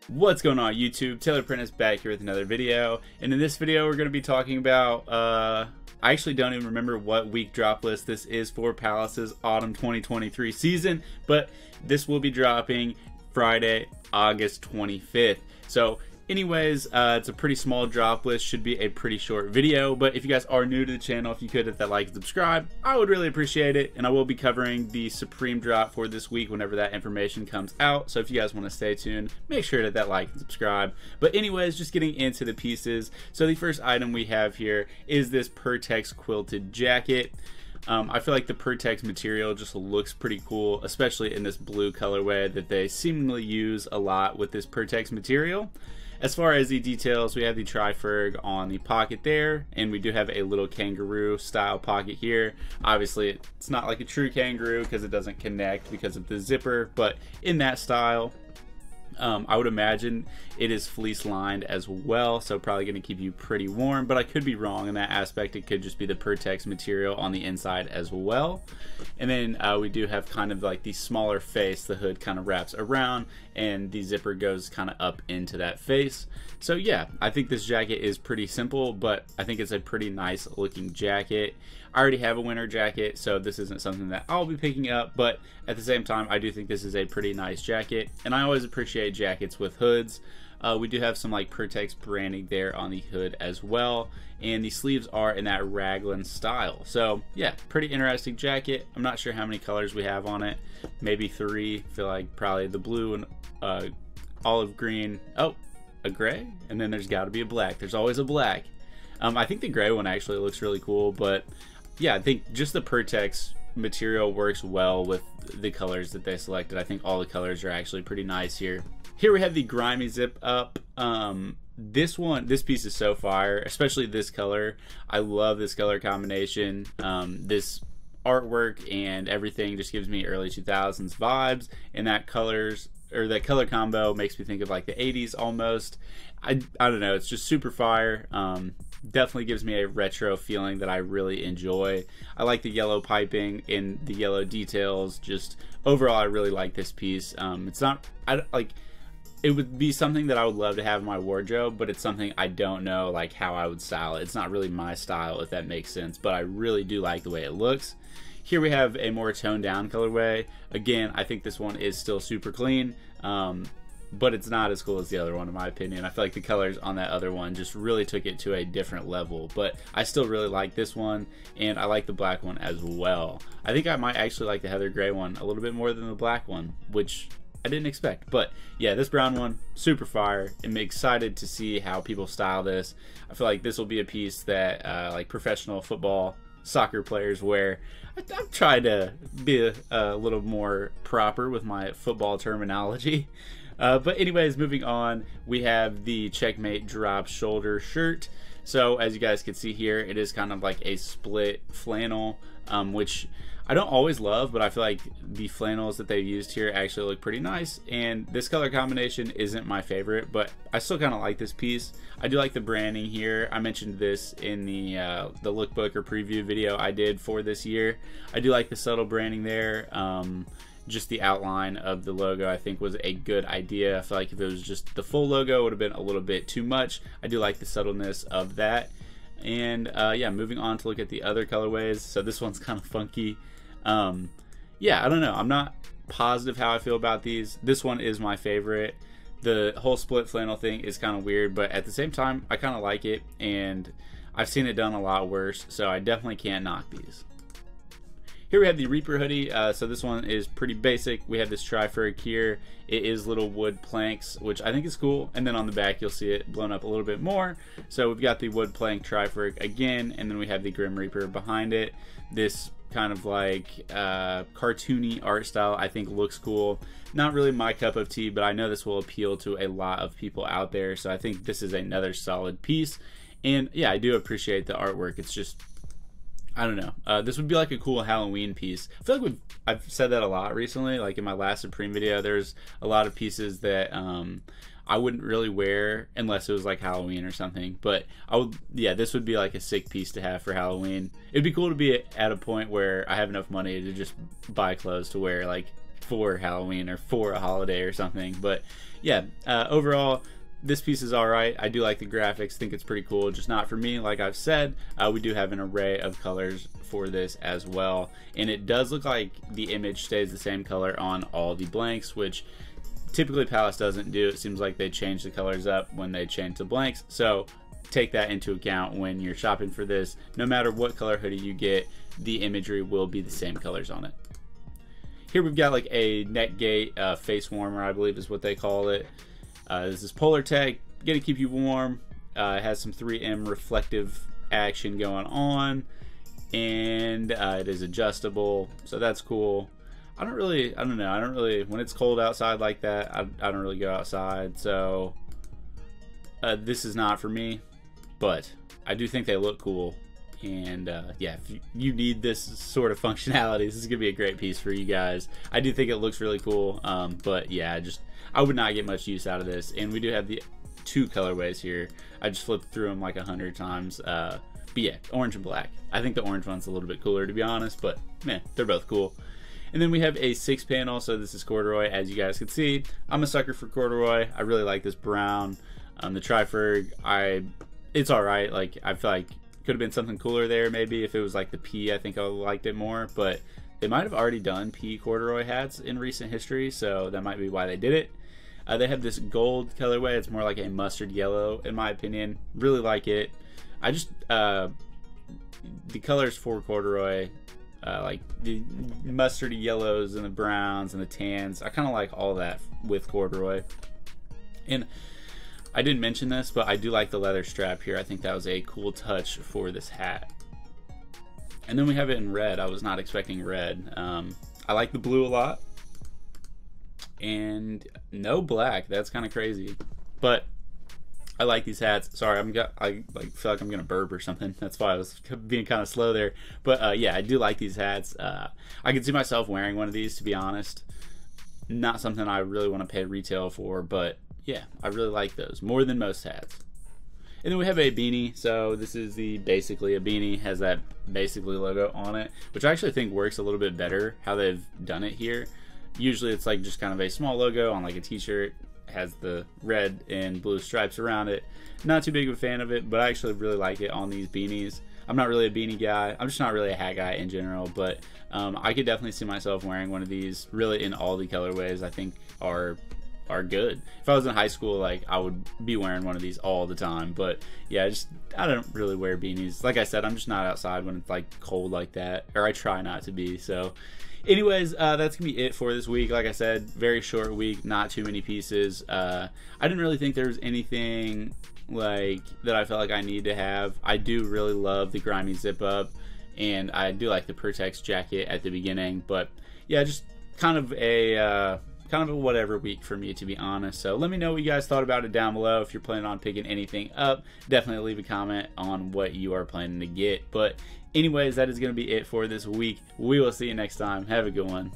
What's going on YouTube? Taylor Prentice back here with another video, and in this video we're going to be talking about I actually don't even remember what week drop list this is for Palace's Autumn 2023 season, but this will be dropping Friday, August 25th. So anyways, it's a pretty small drop list, should be a pretty short video, but if you guys are new to the channel, if you could hit that like and subscribe, I would really appreciate it. And I will be covering the Supreme drop for this week whenever that information comes out, so if you guys want to stay tuned, make sure to hit that like and subscribe. But anyways, just getting into the pieces. So the first item we have here is this Pertex quilted jacket. I feel like the Pertex material just looks pretty cool, especially in this blue colorway that they seemingly use a lot with this Pertex material. As far as the details, we have the tri-ferg on the pocket there, and we do have a little kangaroo style pocket here. Obviously, it's not like a true kangaroo because it doesn't connect because of the zipper, but in that style, I would imagine it is fleece lined as well, so probably going to keep you pretty warm, but I could be wrong in that aspect. It could just be the Pertex material on the inside as well. And then we do have kind of like the smaller face. The hood kind of wraps around and the zipper goes kind of up into that face. So yeah, I think this jacket is pretty simple, but I think it's a pretty nice looking jacket. I already have a winter jacket, so this isn't something that I'll be picking up, but at the same time, I do think this is a pretty nice jacket, and I always appreciate jackets with hoods. We do have some like Pertex branding there on the hood as well, and the sleeves are in that raglan style. So yeah, pretty interesting jacket. I'm not sure how many colors we have on it, maybe 3. I feel like probably the blue and olive green, oh, a gray, and then there's got to be a black. There's always a black. I think the gray one actually looks really cool, but yeah, I think just the Pertex material works well with the colors that they selected. I think all the colors are actually pretty nice here. Here we have the grimy zip up. This piece is so fire, especially this color. I love this color combination. This artwork and everything just gives me early 2000s vibes, and that color combo makes me think of like the 80s almost. I don't know, it's just super fire. Definitely gives me a retro feeling that I really enjoy. I like the yellow piping and the yellow details. Just overall, I really like this piece. It's not, it would be something that I would love to have in my wardrobe, but it's something I don't know like how I would style it. It's not really my style, if that makes sense, but I really do like the way it looks. Here we have a more toned down colorway. Again, I think this one is still super clean, but it's not as cool as the other one in my opinion. I feel like the colors on that other one just really took it to a different level, but I still really like this one, and I like the black one as well. I think I might actually like the heather gray one a little bit more than the black one, which I didn't expect. But yeah, this brown one, super fire. I'm excited to see how people style this. I feel like this will be a piece that like professional football, soccer players wear. I've tried to be a little more proper with my football terminology. But anyways, moving on, we have the Checkmate drop shoulder shirt. So as you guys can see here, it is kind of like a split flannel, which I don't always love, but I feel like the flannels that they've used here actually look pretty nice. And this color combination isn't my favorite, but I still kind of like this piece. I do like the branding here. I mentioned this in the lookbook or preview video I did for this year. I do like the subtle branding there. Just the outline of the logo I think was a good idea. I feel like if it was just the full logo, it would have been a little bit too much. I do like the subtleness of that. And yeah, moving on to look at the other colorways. So this one's kind of funky. Yeah, I don't know. I'm not positive how I feel about these. This one is my favorite. The whole split flannel thing is kind of weird, but at the same time, I kind of like it, and I've seen it done a lot worse, so I definitely can't knock these. Here we have the Reaper hoodie. So this one is pretty basic. We have this tri-ferg here. It is little wood planks, which I think is cool. And then on the back, you'll see it blown up a little bit more. So we've got the wood plank tri-ferg again, and then we have the Grim Reaper behind it. This kind of like cartoony art style I think looks cool. Not really my cup of tea, but I know this will appeal to a lot of people out there. So I think this is another solid piece. And yeah, I do appreciate the artwork. It's just, I don't know. This would be like a cool Halloween piece. I feel like I've said that a lot recently. Like in my last Supreme video, there's a lot of pieces that I wouldn't really wear unless it was like Halloween or something. But I would, yeah, this would be like a sick piece to have for Halloween. It'd be cool to be at a point where I have enough money to just buy clothes to wear like for Halloween or for a holiday or something. But yeah, overall, this piece is alright. I do like the graphics, think it's pretty cool, just not for me. Like I've said, we do have an array of colors for this as well, and it does look like the image stays the same color on all the blanks, which typically Palace doesn't do. It seems like they change the colors up when they change the blanks, so take that into account when you're shopping for this. No matter what color hoodie you get, the imagery will be the same colors on it. Here we've got like a Netgate face warmer, I believe is what they call it. This is Polartec, gonna keep you warm. It has some 3M reflective action going on, and it is adjustable, so that's cool. I don't know, when it's cold outside like that, I don't really go outside, so this is not for me, but I do think they look cool. And yeah, if you need this sort of functionality, this is gonna be a great piece for you guys. I do think it looks really cool, but yeah, I would not get much use out of this. And we do have the 2 colorways here. I just flipped through them like 100 times. But yeah, orange and black. I think the orange one's a little bit cooler, to be honest, but man, they're both cool. And then we have a 6 panel, so this is corduroy, as you guys can see. I'm a sucker for corduroy. I really like this brown. The Triferg, it's alright. Like, I feel like could have been something cooler there maybe if it was like the P. I think I liked it more, but they might have already done P corduroy hats in recent history, so that might be why they did it. They have this gold colorway. It's more like a mustard yellow in my opinion. Really like it. I just the colors for corduroy, like the mustardy yellows and the browns and the tans, I kind of like all that with corduroy. And I didn't mention this, but I do like the leather strap here. I think that was a cool touch for this hat. And then we have it in red. I was not expecting red. I like the blue a lot. And no black. That's kind of crazy. But I like these hats. Sorry, I feel like I'm gonna burp or something. That's why I was being kind of slow there. But yeah, I do like these hats. I could see myself wearing one of these, to be honest. Not something I really want to pay retail for, but yeah, I really like those more than most hats. And then we have a beanie. So this is basically a beanie, has that basically logo on it, which I actually think works a little bit better how they've done it here. Usually it's like just kind of a small logo on like a t-shirt, has the red and blue stripes around it. Not too big of a fan of it, but I actually really like it on these beanies. I'm not really a beanie guy. I'm just not really a hat guy in general, but I could definitely see myself wearing one of these really in all the colorways I think are good. If I was in high school, like, I would be wearing one of these all the time. But yeah, I don't really wear beanies. Like I said, I'm just not outside when it's like cold like that, or I try not to be. So anyways, that's gonna be it for this week. Like I said, very short week, not too many pieces. I didn't really think there was anything like that I felt like I need to have. I do really love the grimy zip up, and I do like the Pertex jacket at the beginning. But yeah, just kind of a whatever week for me, to be honest. So let me know what you guys thought about it down below. If you're planning on picking anything up, definitely leave a comment on what you are planning to get. But anyways, that is going to be it for this week. We will see you next time. Have a good one.